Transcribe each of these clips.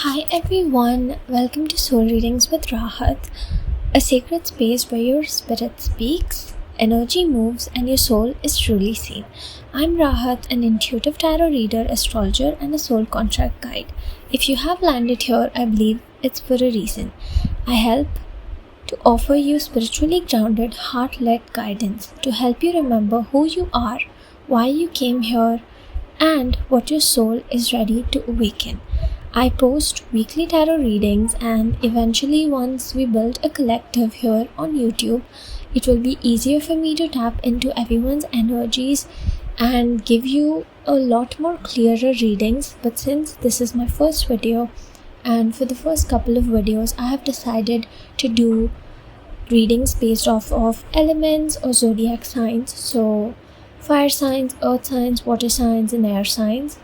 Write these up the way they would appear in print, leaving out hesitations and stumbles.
Hi everyone, welcome to Soul Readings with Raahat, a sacred space where your spirit speaks, energy moves, and your soul is truly seen. I'm Raahat, an intuitive tarot reader, astrologer, and a soul contract guide. If you have landed here, I believe it's for a reason. I help to offer you spiritually grounded, heart-led guidance to help you remember who you are, why you came here, and what your soul is ready to awaken. I post weekly tarot readings, and eventually, once we build a collective here on YouTube, it will be easier for me to tap into everyone's energies and give you a lot more clearer readings. But since this is my first video, and for the first couple of videos, I have decided to do readings based off of elements or zodiac signs. So, fire signs, earth signs, water signs, and air signs.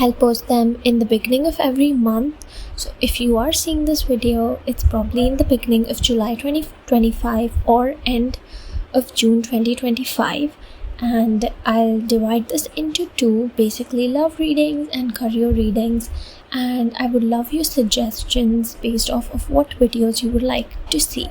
I'll post them in the beginning of every month. So if you are seeing this video, it's probably in the beginning of July 2025 or end of June 2025. And I'll divide this into two, basically love readings and career readings. And I would love your suggestions based off of what videos you would like to see.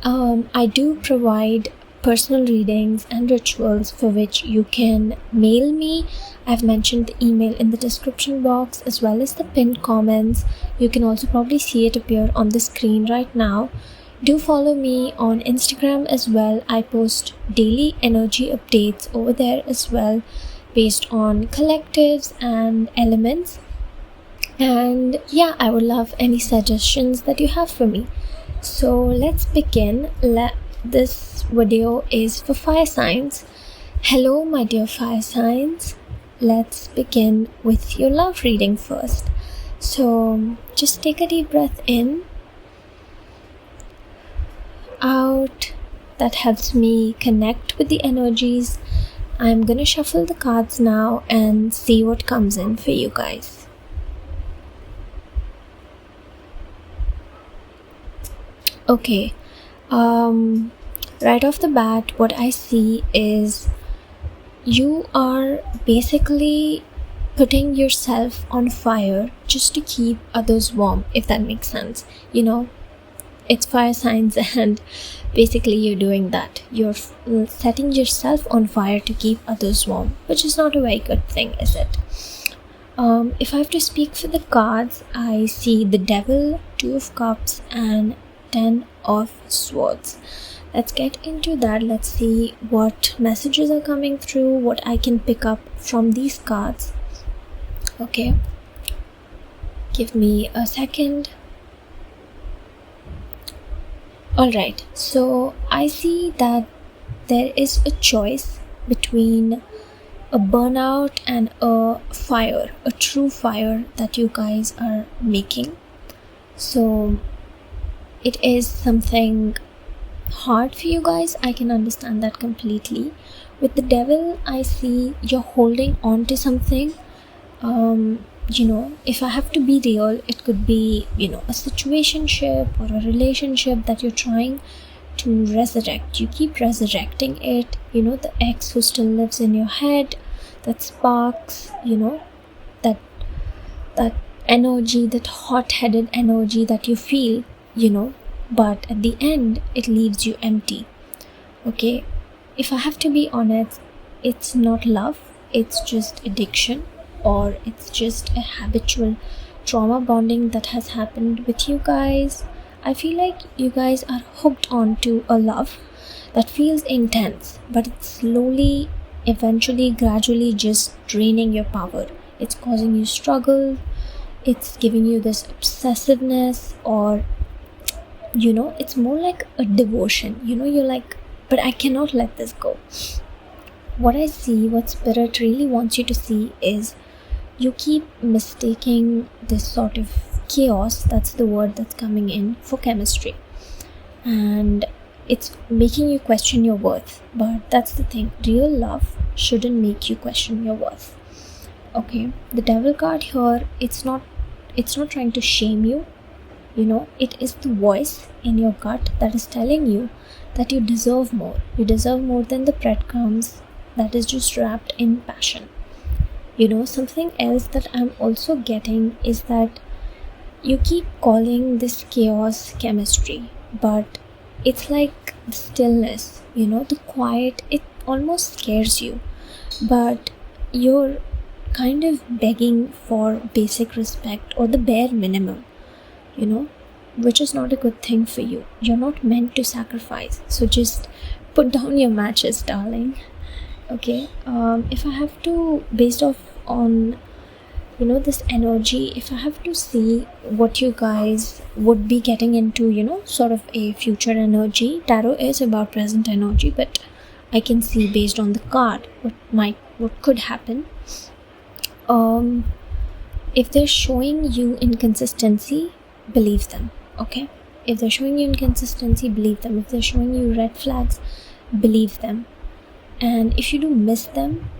I do provide personal readings and rituals for which you can mail me. I've mentioned the email in the description box as well as the pinned comments. You can also probably see it appear on the screen right now. Do follow me on Instagram as well. I post daily energy updates over there as well based on collectives and elements. And yeah, I would love any suggestions that you have for me. So let's begin. This video is for fire signs. Hello, my dear fire signs. Let's begin with your love reading first. So just take a deep breath in, out. That helps me connect with the energies. I'm gonna shuffle the cards now and see what comes in for you guys. Okay. Right off the bat, what I see is you are basically putting yourself on fire just to keep others warm, if that makes sense. You know, it's fire signs and basically you're doing that. You're setting yourself on fire to keep others warm, which is not a very good thing, is it? If I have to speak for the cards, I see the Devil, Two of Cups, and 10 of Swords. Let's get into that. Let's see what messages are coming through, what I can pick up from these cards. Okay, give me a second. Alright, so I see that there is a choice between a burnout and a fire, a true fire that you guys are making. So it is something hard for you guys. I can understand that completely. With the Devil, I see you're holding on to something. If I have to be real, it could be, a situationship or a relationship that you're trying to resurrect. You keep resurrecting it. The ex who still lives in your head, that sparks, that energy, that hot-headed energy that you feel, but at the end it leaves you empty. Okay, if I have to be honest, it's not love, it's just addiction, or it's just a habitual trauma bonding that has happened with you guys. I feel like you guys are hooked on to a love that feels intense, but it's slowly, eventually, gradually just draining your power. It's causing you struggle, it's giving you this obsessiveness, or it's more like a devotion. You're like, but I cannot let this go. What I see, what Spirit really wants you to see, is you keep mistaking this sort of chaos, that's the word that's coming in, for chemistry. And it's making you question your worth. But that's the thing, real love shouldn't make you question your worth. Okay, the Devil card here, it's not trying to shame you. It is the voice in your gut that is telling you that you deserve more. You deserve more than the breadcrumbs that is just wrapped in passion. Something else that I'm also getting is that you keep calling this chaos chemistry, but it's like the stillness, the quiet, it almost scares you, but you're kind of begging for basic respect or the bare minimum, which is not a good thing for you. You're not meant to sacrifice, so just put down your matches, darling. Okay, if I have to, based off on this energy, if I have to see what you guys would be getting into, sort of a future energy. Tarot is about present energy, but I can see based on the card what could happen. If they're showing you inconsistency, believe them. Okay, if they're showing you inconsistency, believe them. If they're showing you red flags, believe them. And if you do miss them,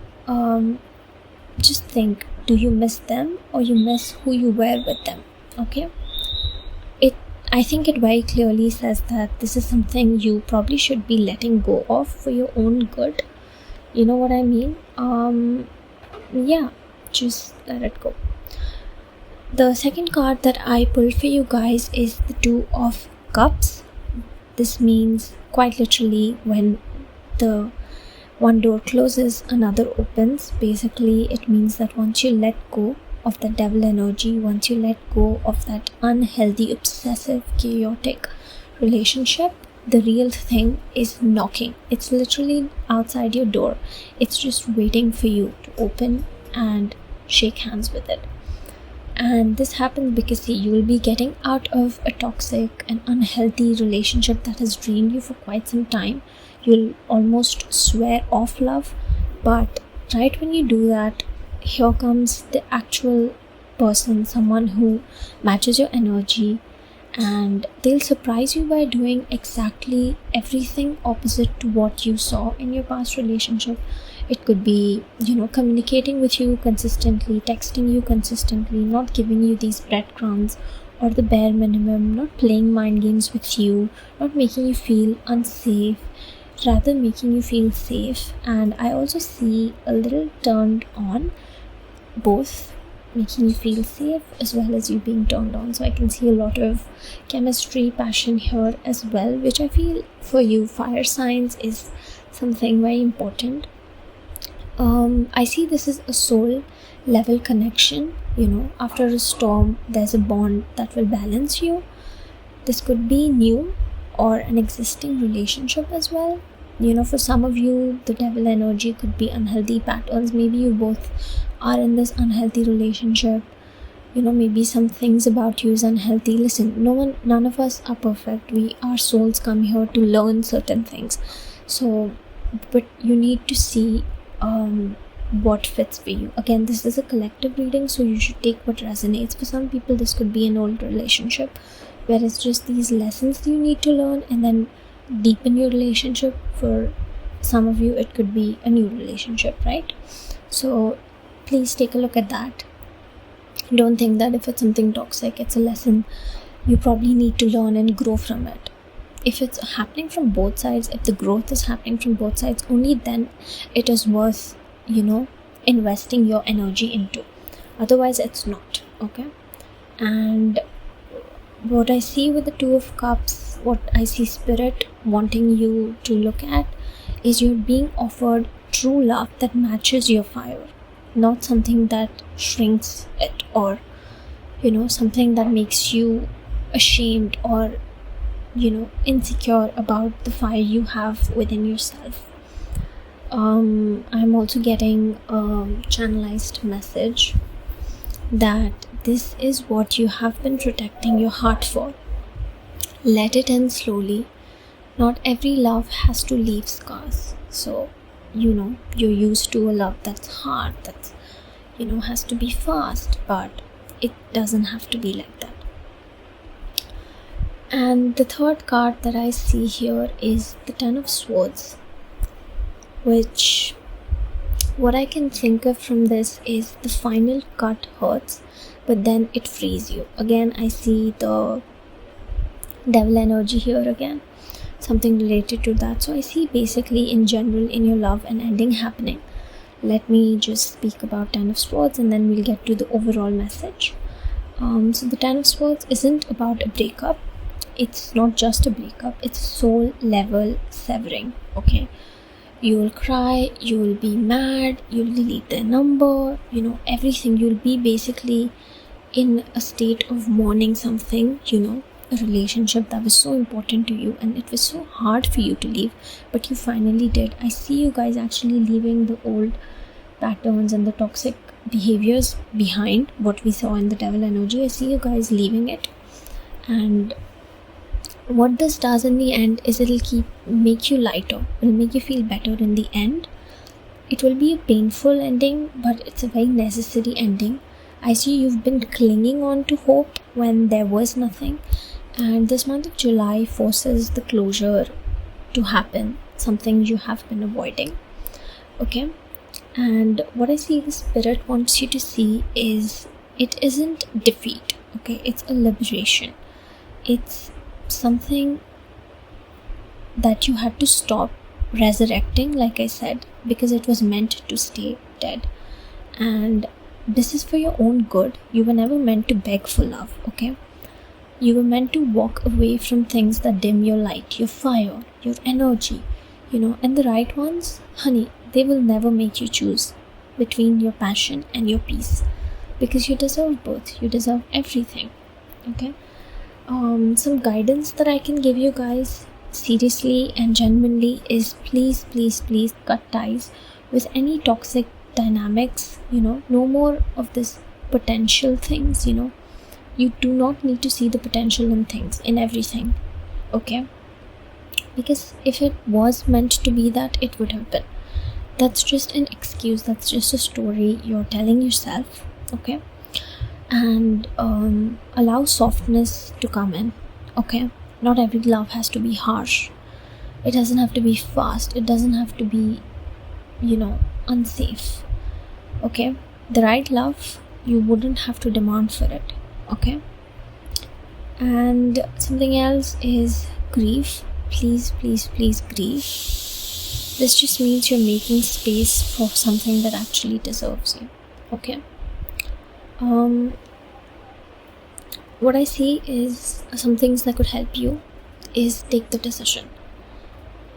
just think, do you miss them or you miss who you were with them? Okay, I think it very clearly says that this is something you probably should be letting go of for your own good. You know what I mean? Yeah, just let it go. The second card that I pulled for you guys is the Two of Cups. This means quite literally when the one door closes, another opens. Basically, it means that once you let go of the devil energy, once you let go of that unhealthy, obsessive, chaotic relationship, the real thing is knocking. It's literally outside your door. It's just waiting for you to open and shake hands with it. And this happens because, see, you will be getting out of a toxic and unhealthy relationship that has drained you for quite some time. You'll almost swear off love, but right when you do that, here comes the actual person, someone who matches your energy, and they'll surprise you by doing exactly everything opposite to what you saw in your past relationship. It could be, communicating with you consistently, texting you consistently, not giving you these breadcrumbs or the bare minimum, not playing mind games with you, not making you feel unsafe, rather making you feel safe. And I also see a little turned on, both making you feel safe as well as you being turned on. So I can see a lot of chemistry, passion here as well, which I feel for you fire signs is something very important. I see this is a soul level connection. After a storm, there's a bond that will balance you. This could be new or an existing relationship as well. For some of you, the devil energy could be unhealthy patterns. Maybe you both are in this unhealthy relationship. Maybe some things about you is unhealthy. Listen, none of us are perfect. Our souls come here to learn certain things. So, but you need to see what fits for you. Again, this is a collective reading, so you should take what resonates. For some people, this could be an old relationship where it's just these lessons you need to learn and then deepen your relationship. For some of you, it could be a new relationship, right? So please take a look at that. Don't think that if it's something toxic, it's a lesson you probably need to learn and grow from it. If it's happening from both sides, if the growth is happening from both sides, only then it is worth, investing your energy into. Otherwise, it's not. Okay? And what I see with the Two of Cups, what I see Spirit wanting you to look at is you're being offered true love that matches your fire, not something that shrinks it or, something that makes you ashamed or, insecure about the fire you have within yourself. I'm also getting a channelized message that this is what you have been protecting your heart for. Let it in slowly. Not every love has to leave scars. So, you're used to a love that's hard, that's, has to be fast, but it doesn't have to be like that. And the third card that I see here is the Ten of Swords, which what I can think of from this is the final cut hurts, but then it frees you. Again, I see the devil energy here again, something related to that. So I see basically in general in your love an ending happening. Let me just speak about Ten of Swords and then we'll get to the overall message. So the Ten of Swords isn't about a breakup. It's not just a breakup, it's a soul level severing, okay? You'll cry, you'll be mad, you'll delete their number, everything. You'll be basically in a state of mourning something, a relationship that was so important to you and it was so hard for you to leave, but you finally did. I see you guys actually leaving the old patterns and the toxic behaviors behind, what we saw in the devil energy. I see you guys leaving it, and what this does in the end is it'll make you lighter, it'll make you feel better in the end. It will be a painful ending, but it's a very necessary ending. I see you've been clinging on to hope when there was nothing, and this month of July forces the closure to happen, something you have been avoiding, okay? And what I see the spirit wants you to see is it isn't defeat, okay? It's a liberation. It's something that you had to stop resurrecting, like I said, because it was meant to stay dead. And this is for your own good. You were never meant to beg for love, okay? You were meant to walk away from things that dim your light, your fire, your energy, and the right ones, honey, they will never make you choose between your passion and your peace, because you deserve both. You deserve everything, okay? Some guidance that I can give you guys seriously and genuinely is please cut ties with any toxic dynamics. No more of this potential things. You do not need to see the potential in things, in everything, okay? Because if it was meant to be that, it would have been. That's just an excuse, that's just a story you're telling yourself, okay? And allow softness to come in, okay? Not every love has to be harsh. It doesn't have to be fast. It doesn't have to be, unsafe, okay? The right love, you wouldn't have to demand for it, okay? And something else is grief. Please grieve. This just means you're making space for something that actually deserves you, okay? What I see is some things that could help you is take the decision.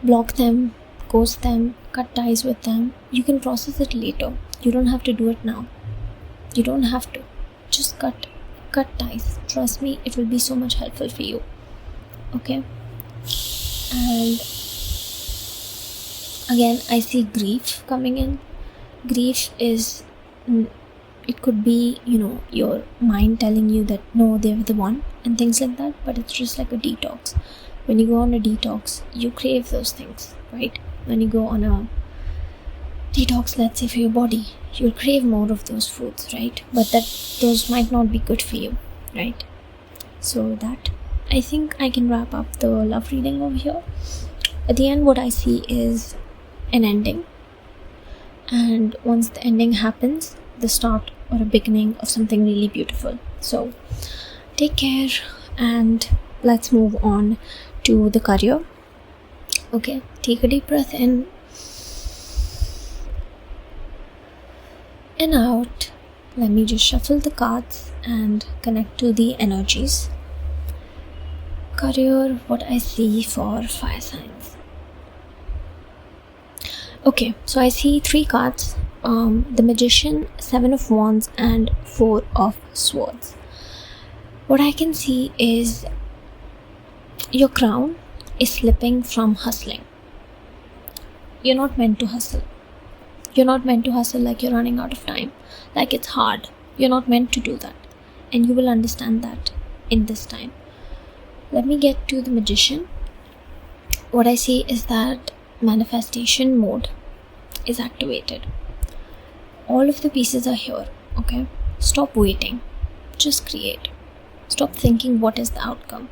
Block them, ghost them, cut ties with them. You can process it later. You don't have to do it now. You don't have to. Just cut ties. Trust me, it will be so much helpful for you, okay? And again, I see grief coming in. Grief is, it could be, your mind telling you that no, they're the one and things like that, but it's just like a detox. When you go on a detox, you crave those things, right? When you go on a detox, let's say for your body, you'll crave more of those foods, right? But those might not be good for you, right? So that, I think I can wrap up the love reading over here. At the end, what I see is an ending, and once the ending happens, the start or a beginning of something really beautiful. So take care, and let's move on to the career. Okay, take a deep breath in and out. Let me just shuffle the cards and connect to the energies. Career, what I see for fire signs. Okay, so I see 3 cards. The Magician, 7 of Wands, and 4 of Swords. What I can see is your crown is slipping from hustling. You're not meant to hustle. You're not meant to hustle like you're running out of time, like it's hard. You're not meant to do that, and you will understand that in this time. Let me get to the Magician. What I see is that manifestation mode is activated. All of the pieces are here, okay? Stop waiting. Just create. Stop thinking what is the outcome.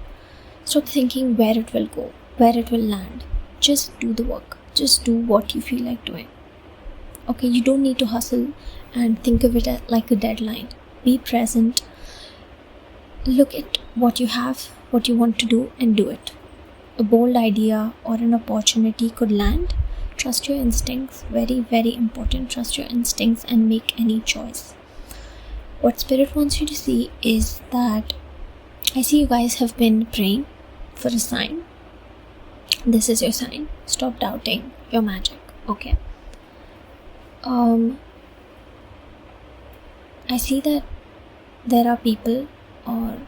Stop thinking where it will go, where it will land. Just do the work. Just do what you feel like doing. Okay, you don't need to hustle and think of it like a deadline. Be present. Look at what you have, what you want to do, and do it. A bold idea or an opportunity could land. Trust your instincts. Very, very important. Trust your instincts and make any choice. What Spirit wants you to see is that I see you guys have been praying for a sign. This is your sign. Stop doubting your magic, okay? I see that there are people, or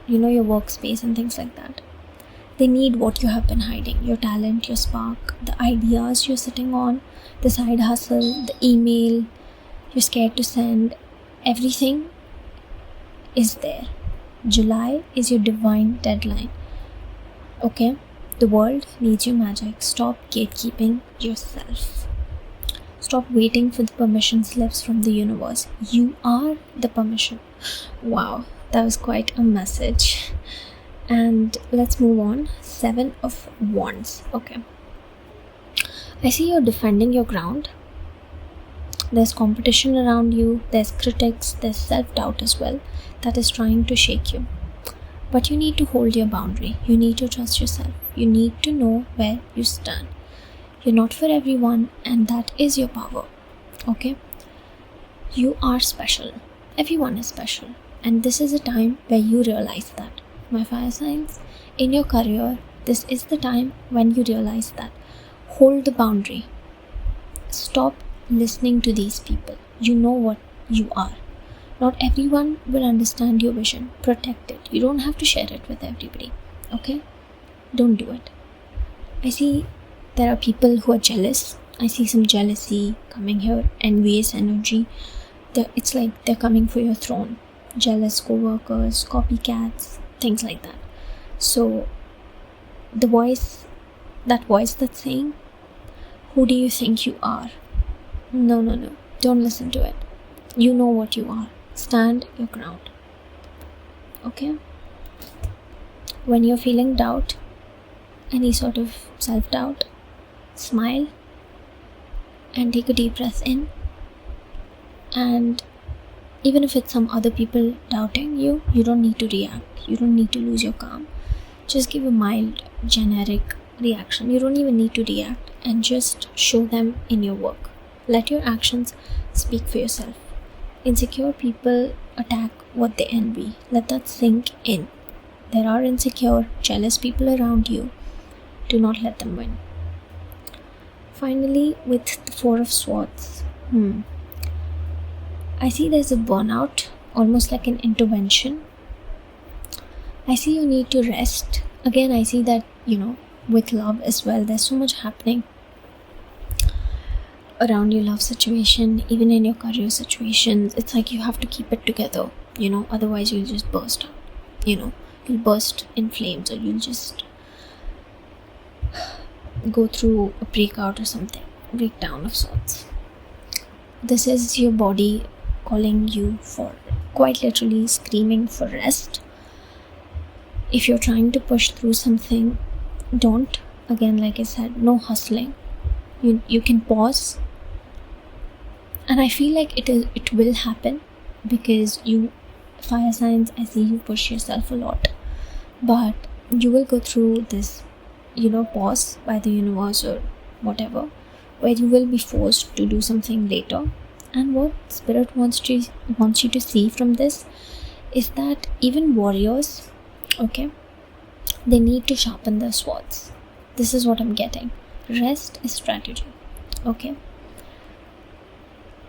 your workspace and things like that. They need what you have been hiding, your talent, your spark, the ideas you're sitting on, the side hustle, the email you're scared to send. Everything is there. July is your divine deadline, okay? The world needs your magic. Stop gatekeeping yourself. Stop waiting for the permission slips from the universe. You are the permission. Wow, that was quite a message. And let's move on. 7 of Wands. Okay. I see you're defending your ground. There's competition around you. There's critics. There's self-doubt as well that is trying to shake you. But you need to hold your boundary. You need to trust yourself. You need to know where you stand. You're not for everyone, and that is your power, okay? You are special. Everyone is special. And this is a time where you realize that. My fire signs, in your career, this is the time when you realize that. Hold the boundary. Stop listening to these people. You know what you are. Not everyone will understand your vision. Protect it. You don't have to share it with everybody, okay? Don't do it. I see there are people who are jealous. I see some jealousy coming here, envious energy. It's like they're coming for your throne. Jealous co-workers, copycats, things like that. So that voice that's saying, who do you think you are? No. Don't listen to it. You know what you are. Stand your ground. Okay? When you're feeling doubt, any sort of self-doubt, smile and take a deep breath in. And even if it's some other people doubting you, you don't need to react. You don't need to lose your calm. Just give a mild, generic reaction. You don't even need to react, and just show them in your work. Let your actions speak for yourself. Insecure people attack what they envy. Let that sink in. There are insecure, jealous people around you. Do not let them win. Finally, with the 4 of Swords, I see there's a burnout, almost like an intervention. I see you need to rest. Again, I see that, with love as well, there's so much happening around your love situation, even in your career situations. It's like you have to keep it together, otherwise you'll just burst out, you'll burst in flames, or you'll just go through a breakout or something, breakdown of sorts. This is your body calling you for, quite literally screaming for rest. If you're trying to push through something, don't. Again, like I said, no hustling. You can pause. And I feel like it will happen, because you, fire signs, I see you push yourself a lot. But you will go through this, pause by the universe or whatever, where you will be forced to do something later. And what Spirit wants you to see from this is that even warriors, okay, they need to sharpen their swords. This is what I'm getting. Rest is strategy, okay?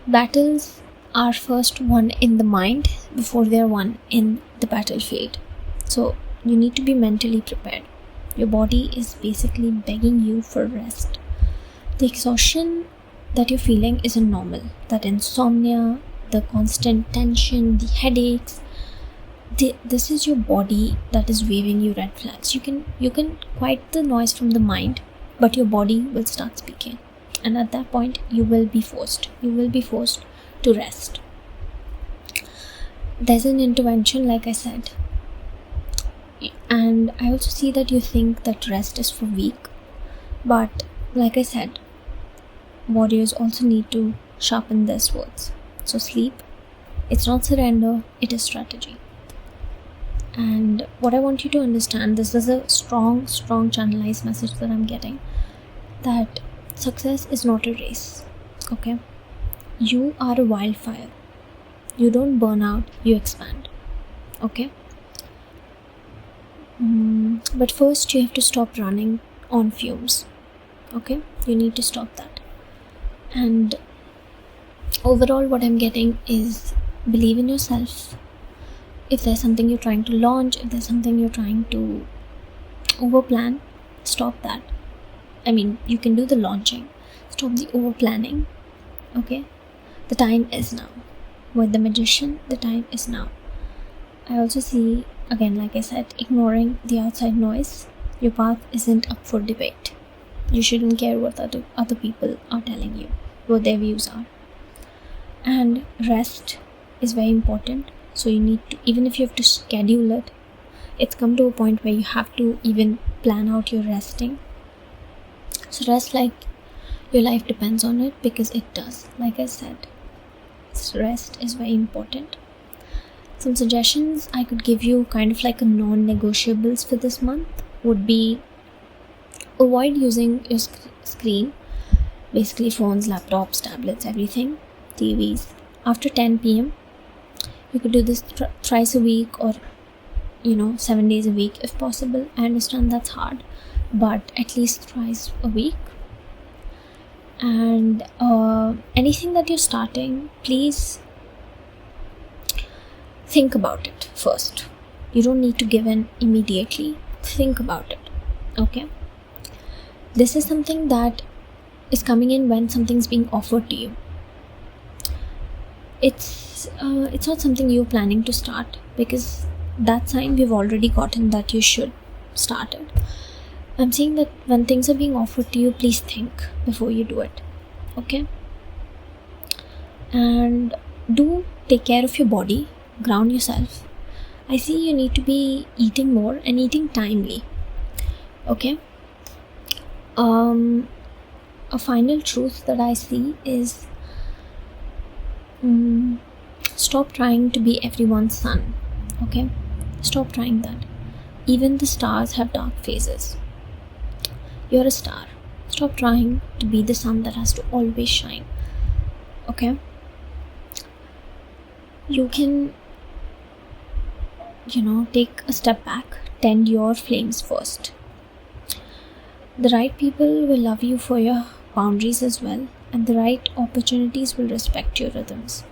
Battles are first won in the mind before they're won in the battlefield. So you need to be mentally prepared. Your body is basically begging you for rest. The exhaustion that you're feeling isn't normal. That insomnia, the constant tension, the headaches, this is your body that is waving you red flags. You can quiet the noise from the mind, but your body will start speaking. And at that point, you will be forced to rest. There's an intervention, like I said. And I also see that you think that rest is for weak. But like I said, warriors also need to sharpen their swords. So sleep, it's not surrender, it is strategy. And what I want you to understand, this is a strong channelized message that I'm getting, that success is not a race, okay? You are a wildfire. You don't burn out, you expand. Okay? But first you have to stop running on fumes. Okay? You need to stop that. And overall what I'm getting is believe in yourself. If there's something you're trying to launch, if there's something you're trying to overplan, stop that. I mean, you can do the launching. Stop the overplanning. Okay? The time is now. With the magician, the time is now. I also see, again, like I said, ignoring the outside noise. Your path isn't up for debate. You shouldn't care what other people are telling you, what their views are. And rest is very important. So you need to, even if you have to schedule it, it's come to a point where you have to even plan out your resting. So rest like your life depends on it, because it does. Like I said, rest is very important. Some suggestions I could give you, kind of like a non-negotiables for this month, would be avoid using your screen, basically phones, laptops, tablets, everything, TVs, after 10 p.m. You could do this thrice a week, or 7 days a week if possible. I understand that's hard, but at least thrice a week. And anything that you're starting, please think about it first. You don't need to give in immediately. Think about it. Okay? This is something that is coming in when something's being offered to you. It's not something you're planning to start, because that sign we've already gotten that you should start it. I'm saying that when things are being offered to you, please think before you do it. Okay? And do take care of your body. Ground yourself. I see you need to be eating more and eating timely. Okay? A final truth that I see is stop trying to be everyone's sun. Okay? Stop trying that. Even the stars have dark phases. You're a star. Stop trying to be the sun that has to always shine. Okay? You can, take a step back. Tend your flames first. The right people will love you for your boundaries as well, and the right opportunities will respect your rhythms.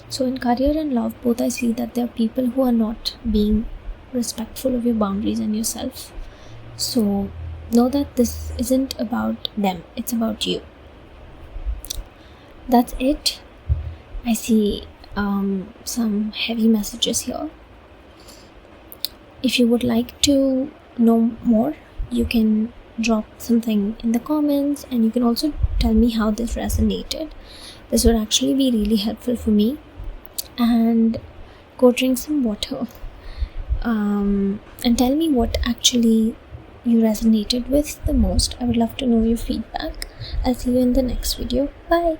So in career and love, both, I see that there are people who are not being respectful of your boundaries and yourself. So know that this isn't about them, it's about you. That's it. I see some heavy messages here. If you would like to know more, you can drop something in the comments, and you can also tell me how this resonated. This would actually be really helpful for me. And go drink some water, and tell me what actually you resonated with the most. I would love to know your feedback. I'll see you in the next video. Bye.